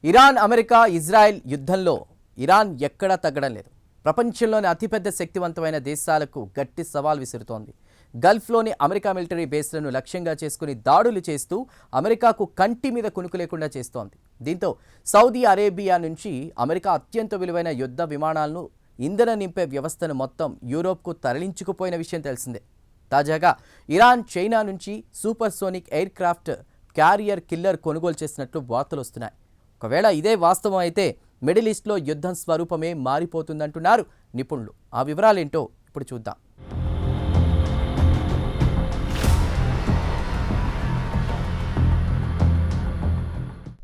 Iran, America, Israel యుద్ధంలో Iran ఎక్కడా తగ్గడం లేదు. ప్రపంచంలోని అతిపెద్ద శక్తివంతమైన దేశాలకు గట్టి సవాల్ విసురుతోంది. గల్ఫ్లోని అమెరికా మిలిటరీ బేస్లను లక్ష్యంగా చేసుకుని దాడులు చేస్తూ అమెరికాకు కంటి మీద కునుకు లేకుండా చేస్తోంది. దీంతో సౌదీ అరేబియా నుంచి అమెరికా అత్యంత విలువైన యుద్ధ విమానాలను ఇంధనం నింపే వ్యవస్థను మొత్తం యూరోప్కు తరలించుకుపోయిన విషయం తెలిసిందే. తాజాగా ఇరాన్, చైనా నుంచి supersonic air craft carrier killer కొనుగోలు చేసినట్లు వార్తలు వస్తున్నాయి. ఒకవేళ ఇదే వాస్తవం అయితే మిడిల్ ఈస్ట్లో యుద్ధం స్వరూపమే మారిపోతుందంటున్నారు నిపుణులు. ఆ వివరాలేంటో ఇప్పుడు చూద్దాం.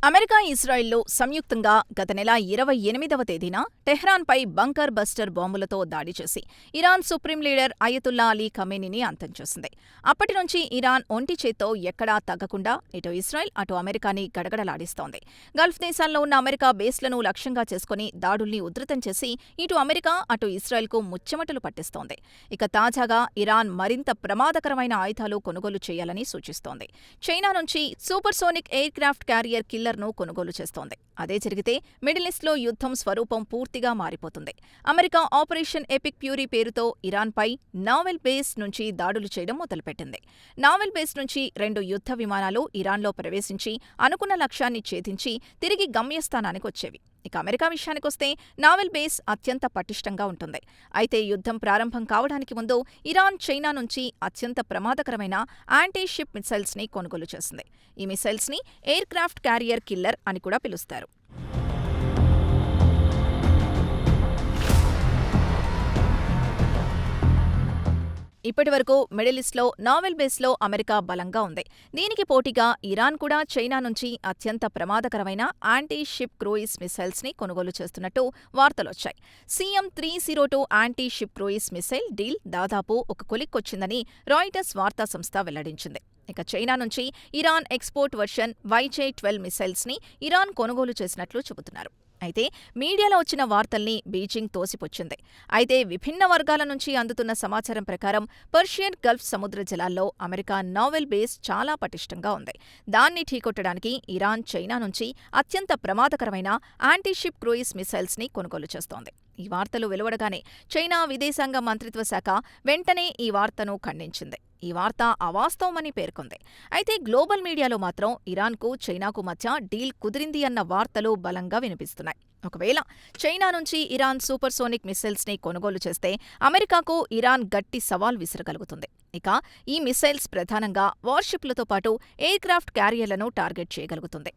అమెరికా, ఇజ్రాయెల్లు సంయుక్తంగా గత నెల 28వ తేదీన టెహ్రాన్పై బంకర్ బస్టర్ బాంబులతో దాడి చేసి Iran supreme leader Ayatollah Ali ఖమేనీని అంతం చేసింది. అప్పటి నుంచి ఇరాన్ ఒంటి చేత్తో ఎక్కడా తగ్గకుండా ఇటు ఇజ్రాయెల్, అటు అమెరికాని గడగడలాడిస్తోంది. గల్ఫ్ దేశాల్లో ఉన్న అమెరికా బేస్లను లక్ష్యంగా చేసుకుని దాడుల్ని ఉధృతం చేసి ఇటు అమెరికా, అటు ఇజ్రాయెల్కు ముచ్చెమటలు పట్టిస్తోంది. ఇక తాజాగా ఇరాన్ మరింత ప్రమాదకరమైన ఆయుధాలు కొనుగోలు చేయాలని సూచిస్తోంది. చైనా నుంచి supersonic air craft carrier killer కొనుగోలు చేస్తోంది. అదే జరిగితే మిడిల్ ఈస్ట్లో యుద్ధం స్వరూపం పూర్తిగా మారిపోతుంది. అమెరికా ఆపరేషన్ ఎపిక్ ఫ్యూరీ పేరుతో ఇరాన్పై నావెల్ బేస్ నుంచి దాడులు చేయడం మొదలుపెట్టింది. నావెల్ బేస్ నుంచి 2 యుద్ధ విమానాలు ఇరాన్లో ప్రవేశించి అనుకున్న లక్ష్యాన్ని ఛేదించి తిరిగి గమ్యస్థానానికి వచ్చేవి. ఇక అమెరికా విషయానికొస్తే నావెల్ బేస్ అత్యంత పటిష్టంగా ఉంటుంది. అయితే యుద్ధం ప్రారంభం కావడానికి ముందు ఇరాన్, చైనా నుంచి అత్యంత ప్రమాదకరమైన యాంటీ షిప్ మిసైల్స్ని కొనుగోలు చేసింది. ఈ మిసైల్స్ని ఎయిర్ క్రాఫ్ట్ క్యారియర్ కిల్లర్ అని కూడా పిలుస్తారు. ఇప్పటివరకు మిడిల్ ఈస్ట్లో నావెల్ బేస్లో అమెరికా బలంగా ఉంది. దీనికి పోటీగా ఇరాన్ కూడా చైనా నుంచి అత్యంత ప్రమాదకరమైన యాంటీ షిప్ క్రూయిజ్ మిసైల్స్ని కొనుగోలు చేస్తున్నట్టు వార్తలొచ్చాయి. CM-302 anti ship cruise missile deal దాదాపు ఒక కొలిక్కొచ్చిందని రాయిటర్స్ వార్తా సంస్థ వెల్లడించింది. ఇక చైనా నుంచి ఇరాన్ ఎక్స్పోర్ట్ వర్షన్ YJ-12 మిసైల్స్ని ఇరాన్ కొనుగోలు చేసినట్లు చెబుతున్నారు. అయితే మీడియాలో వచ్చిన వార్తల్ని బీజింగ్ తోసిపుచ్చింది. అయితే విభిన్న వర్గాల నుంచి అందుతున్న సమాచారం ప్రకారం పర్షియన్ గల్ఫ్ సముద్ర జలాల్లో అమెరికా నావెల్ బేస్ చాలా పటిష్టంగా ఉంది. దాన్ని ఢీకొట్టడానికి ఇరాన్, చైనా నుంచి అత్యంత ప్రమాదకరమైన యాంటీ షిప్ క్రూయిజ్ మిసైల్స్ని కొనుగోలు చేస్తోంది. ఈ వార్తలు వెలువడగానే చైనా విదేశాంగ మంత్రిత్వ శాఖ వెంటనే ఈ వార్తను ఖండించింది. ఈ వార్త అవాస్తవమని పేర్కొంది. అయితే గ్లోబల్ మీడియాలో మాత్రం ఇరాన్కు, చైనాకు మధ్య డీల్ కుదిరింది అన్న వార్తలు బలంగా వినిపిస్తున్నాయి. ఒకవేళ చైనా నుంచి ఇరాన్ సూపర్సోనిక్ మిసైల్స్ని కొనుగోలు చేస్తే అమెరికాకు ఇరాన్ గట్టి సవాల్ విసరగలుగుతుంది. ఇక ఈ మిసైల్స్ ప్రధానంగా వార్షిప్లతో పాటు ఎయిర్ క్రాఫ్ట్ క్యారియర్లను టార్గెట్ చేయగలుగుతుంది.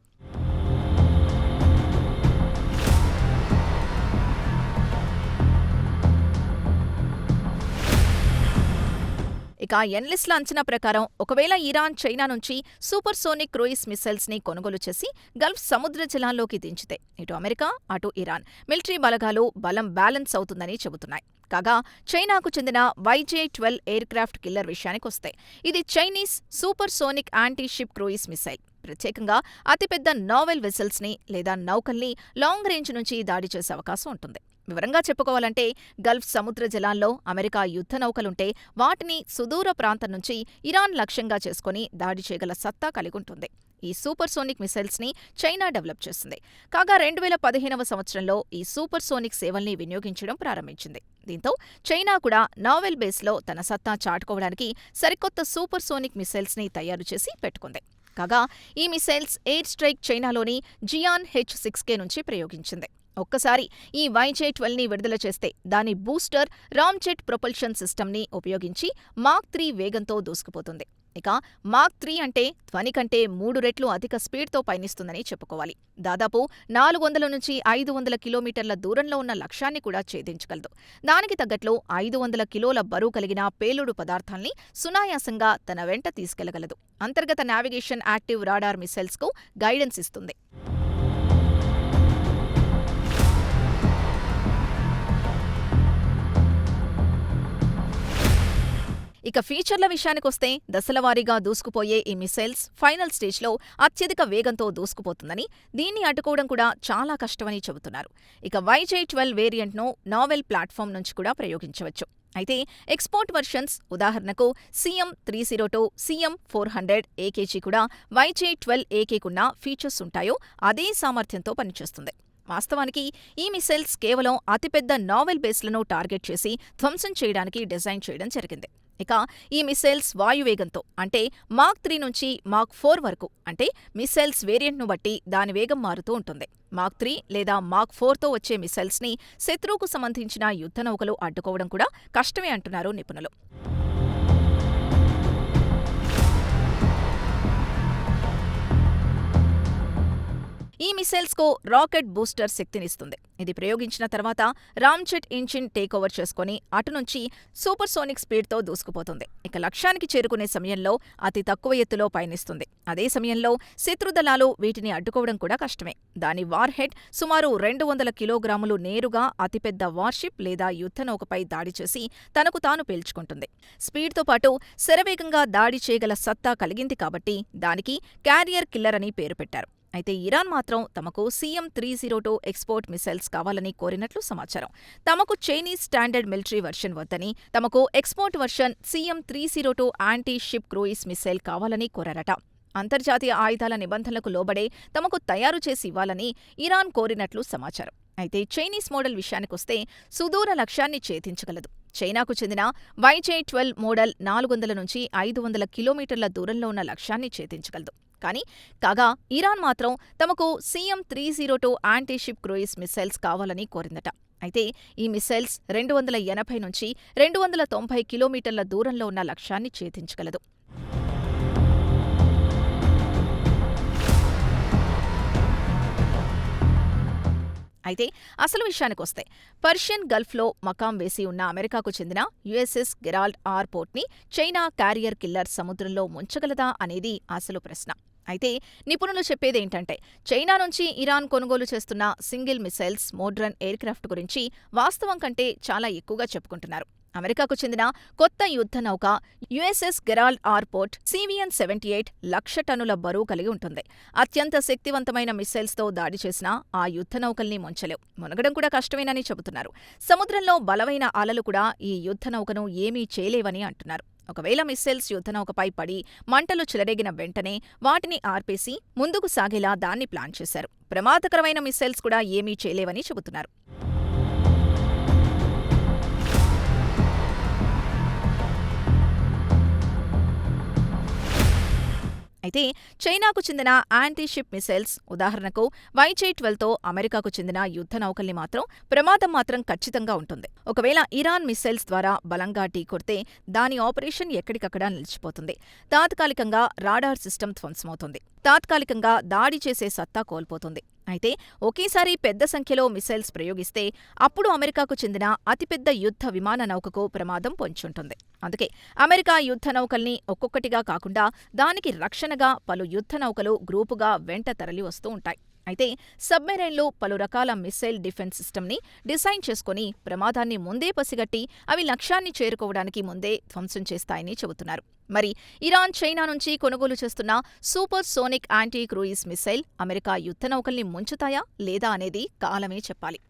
ఇక ఎనలిస్టుల అంచనా ప్రకారం ఒకవేళ ఇరాన్, చైనా నుంచి సూపర్సోనిక్ క్రూయిజ్ మిసైల్స్ని కొనుగోలు చేసి గల్ఫ్ సముద్ర జలాల్లోకి దించితే ఇటు అమెరికా, అటు ఇరాన్ మిలిటరీ బలగాలు బలం బ్యాలెన్స్ అవుతుందని చెబుతున్నాయి. కాగా చైనాకు చెందిన YJ-12 ఎయిర్ క్రాఫ్ట్ కిల్లర్ విషయానికొస్తే ఇది Chinese supersonic anti ship cruise missile. ప్రత్యేకంగా అతిపెద్ద నావెల్ వెసల్స్ని లేదా నౌకల్ని లాంగ్ రేంజ్ నుంచి దాడి చేసే అవకాశం ఉంటుంది. వివరంగా చెప్పుకోవాలంటే గల్ఫ్ సముద్ర జలాల్లో అమెరికా యుద్ధ నౌకలుంటే వాటిని సుదూర ప్రాంతం నుంచి ఇరాన్ లక్ష్యంగా చేసుకుని దాడి చేయగల సత్తా కలిగుంటుంది. ఈ సూపర్సోనిక్ మిసైల్స్ని చైనా డెవలప్ చేసింది. కాగా 2015వ సంవత్సరంలో ఈ సూపర్సోనిక్ సేవల్ని వినియోగించడం ప్రారంభించింది. దీంతో చైనా కూడా నావెల్ బేస్లో తన సత్తా చాటుకోవడానికి సరికొత్త సూపర్సోనిక్ మిసైల్స్ని తయారు చేసి పెట్టుకుంది. కాగా ఈ మిసైల్స్ ఎయిర్ స్ట్రైక్ చైనాలోని జియాన్ H-6K నుంచి ప్రయోగించింది. ఒక్కసారి ఈ YJ-12ని విడుదల చేస్తే దాని బూస్టర్ రామ్జెట్ ప్రొపల్షన్ సిస్టమ్ని ఉపయోగించి మాక్ 3 వేగంతో దూసుకుపోతుంది. ఇక మాక్ 3 అంటే ధ్వని కంటే 3 రెట్లు అధిక స్పీడ్తో పయనిస్తుందని చెప్పుకోవాలి. దాదాపు 400 నుంచి 500 కిలోమీటర్ల దూరంలో ఉన్న లక్ష్యాన్ని కూడా ఛేదించగలదు. దానికి తగ్గట్లు 500 కిలోల బరువు కలిగిన పేలుడు పదార్థాల్ని సునాయాసంగా తన వెంట తీసుకెళ్లగలదు. అంతర్గత నావిగేషన్ యాక్టివ్ రాడార్ మిసైల్స్కు గైడెన్స్ ఇస్తుంది. ఇక ఫీచర్ల విషయానికొస్తే దశలవారీగా దూసుకుపోయే ఈ మిసైల్స్ ఫైనల్ స్టేజ్లో అత్యధిక వేగంతో దూసుకుపోతుందని, దీన్ని అడ్డుకోవడం కూడా చాలా కష్టమని చెబుతున్నారు. ఇక YJ-12 వేరియంట్ను నావెల్ ప్లాట్ఫామ్ నుంచి కూడా ప్రయోగించవచ్చు. అయితే ఎక్స్పోర్ట్ వర్షన్స్ ఉదాహరణకు CM-302, CM-400 ఏకేజీ కూడా YJ-12 ఏకేకున్న ఫీచర్స్ ఉంటాయో అదే సామర్థ్యంతో పనిచేస్తుంది. వాస్తవానికి ఈ మిసైల్స్ కేవలం అతిపెద్ద నావెల్ బేస్లను టార్గెట్ చేసి ధ్వంసం చేయడానికి డిజైన్ చేయడం జరిగింది. ఇక ఈ మిసైల్స్ వాయువేగంతో అంటే మాక్ 3 నుంచి మాక్ 4 వరకు అంటే మిసైల్స్ వేరియంట్ను బట్టి దాని వేగం మారుతూ ఉంటుంది. మాక్ 3 లేదా మాక్ 4తో వచ్చే మిసైల్స్ని శత్రువుకు సంబంధించిన యుద్ధనౌకలు అడ్డుకోవడం కూడా కష్టమే అంటున్నారు నిపుణులు. ఈ మిసైల్స్కు రాకెట్ బూస్టర్ శక్తినిస్తుంది. ఇది ప్రయోగించిన తర్వాత రామ్జెట్ ఇంజిన్ టేకోవర్ చేసుకుని అటు నుంచి సూపర్సోనిక్ స్పీడ్తో దూసుకుపోతుంది. ఇక లక్ష్యానికి చేరుకునే సమయంలో అతి తక్కువ ఎత్తులో పయనిస్తుంది. అదే సమయంలో శత్రుదళాలు వీటిని అడ్డుకోవడం కూడా కష్టమే. దాని వార్హెడ్ సుమారు 200 కిలోగ్రాములు నేరుగా అతిపెద్ద వార్షిప్ లేదా యుద్ధనౌకపై దాడి చేసి తనకు తాను పేల్చుకుంటుంది. స్పీడ్తో పాటు శరవేగంగా దాడి చేయగల సత్తా కలిగింది కాబట్టి దానికి క్యారియర్ కిల్లర్ అని పేరు పెట్టారు. అయితే ఇరాన్ మాత్రం తమకు CM-302 ఎక్స్పోర్ట్ మిసైల్స్ కావాలని కోరినట్లు సమాచారం. తమకు చైనీస్ స్టాండర్డ్ మిలిటరీ వర్షన్ వద్దని, తమకు export version CM-302 anti ship cruise missile కావాలని కోరారట. అంతర్జాతీయ ఆయుధాల నిబంధనలకు లోబడే తమకు తయారు చేసి ఇవ్వాలని ఇరాన్ కోరినట్లు సమాచారం. అయితే చైనీస్ మోడల్ విషయానికొస్తే సుదూర లక్ష్యాన్ని ఛేదించగలదు. చైనాకు చెందిన YJ-12 మోడల్ 400 నుంచి 500 కిలోమీటర్ల దూరంలో ఉన్న లక్ష్యాన్ని ఛేదించగలదు. కాగా ఇరాన్ మాత్రం తమకు CM-302 anti ship cruise missiles కావాలని కోరిందట. అయితే ఈ మిసైల్స్ 280 నుంచి 290 కిలోమీటర్ల దూరంలో ఉన్న లక్ష్యాన్ని ఛేదించగలదు. అయితే అసలు విషయానికొస్తే పర్షియన్ గల్ఫ్లో మకాం వేసి ఉన్న అమెరికాకు చెందిన USS గెరాల్డ్ ఆర్ పోర్ట్ని చైనా క్యారియర్ కిల్లర్ సముద్రంలో ముంచగలదా అనేది అసలు ప్రశ్న. అయితే నిపుణులు చెప్పేదేంటంటే చైనా నుంచి ఇరాన్ కొనుగోలు చేస్తున్న సింగిల్ మిసైల్స్, మోడ్రన్ ఎయిర్క్రాఫ్ట్ గురించి వాస్తవం కంటే చాలా ఎక్కువగా చెప్పుకుంటున్నారు. అమెరికాకు చెందిన కొత్త యుద్ధనౌక USS Gerald R Ford CVN-78 1,00,000 టన్నుల బరువు కలిగి ఉంటుంది. అత్యంత శక్తివంతమైన మిసైల్స్తో దాడి చేసినా ఆ యుద్ధనౌకల్ని ముంచలేవు. మునగడం కూడా కష్టమేనని చెబుతున్నారు. సముద్రంలో బలమైన అలలు కూడా ఈ యుద్ధనౌకను ఏమీ చేయలేవని అంటున్నారు. ఒకవేళ మిస్సైల్స్ యుద్ధనౌకపై పడి మంటలు చెలరేగిన వెంటనే వాటిని ఆర్పేసి ముందుకు సాగేలా దాన్ని ప్లాన్ చేశారు. ప్రమాదకరమైన మిస్సైల్స్ కూడా ఏమీ చేయలేవని చెబుతున్నారు. అయితే చైనాకు చెందిన యాంటీ షిప్ మిసైల్స్ ఉదాహరణకు YJ-12తో అమెరికాకు చెందిన యుద్ధనౌకల్ని మాత్రం ప్రమాదం మాత్రం ఖచ్చితంగా ఉంటుంది. ఒకవేళ ఇరాన్ మిసైల్స్ ద్వారా బలంగా ఢీకొడితే దాని ఆపరేషన్ ఎక్కడికక్కడ నిలిచిపోతుంది. తాత్కాలికంగా రాడార్ సిస్టమ్ ధ్వంసమవుతుంది. తాత్కాలికంగా దాడి చేసే సత్తా కోల్పోతుంది. అయితే ఒకేసారి పెద్ద సంఖ్యలో మిసైల్స్ ప్రయోగిస్తే అప్పుడు అమెరికాకు చెందిన అతిపెద్ద యుద్ధ విమాన నౌకకు ప్రమాదం పొంచుంటుంది. అందుకే అమెరికా యుద్ధ నౌకల్ని ఒక్కొక్కటిగా కాకుండా దానికి రక్షణగా పలు యుద్ధ నౌకలు గ్రూపుగా వెంట తరలి వస్తూ ఉంటాయి. అయితే సబ్మెరైన్లు పలు రకాల మిస్సైల్ డిఫెన్స్ సిస్టమ్ని డిజైన్ చేసుకుని ప్రమాదాన్ని ముందే పసిగట్టి అవి లక్ష్యాన్ని చేరుకోవడానికి ముందే ధ్వంసం చేస్తాయని చెబుతున్నారు. మరి ఇరాన్ చైనా నుంచి కొనుగోలు చేస్తున్న supersonic anti cruise missile America యుద్ధనౌకల్ని ముంచుతాయా లేదా అనేది కాలమే చెప్పాలి.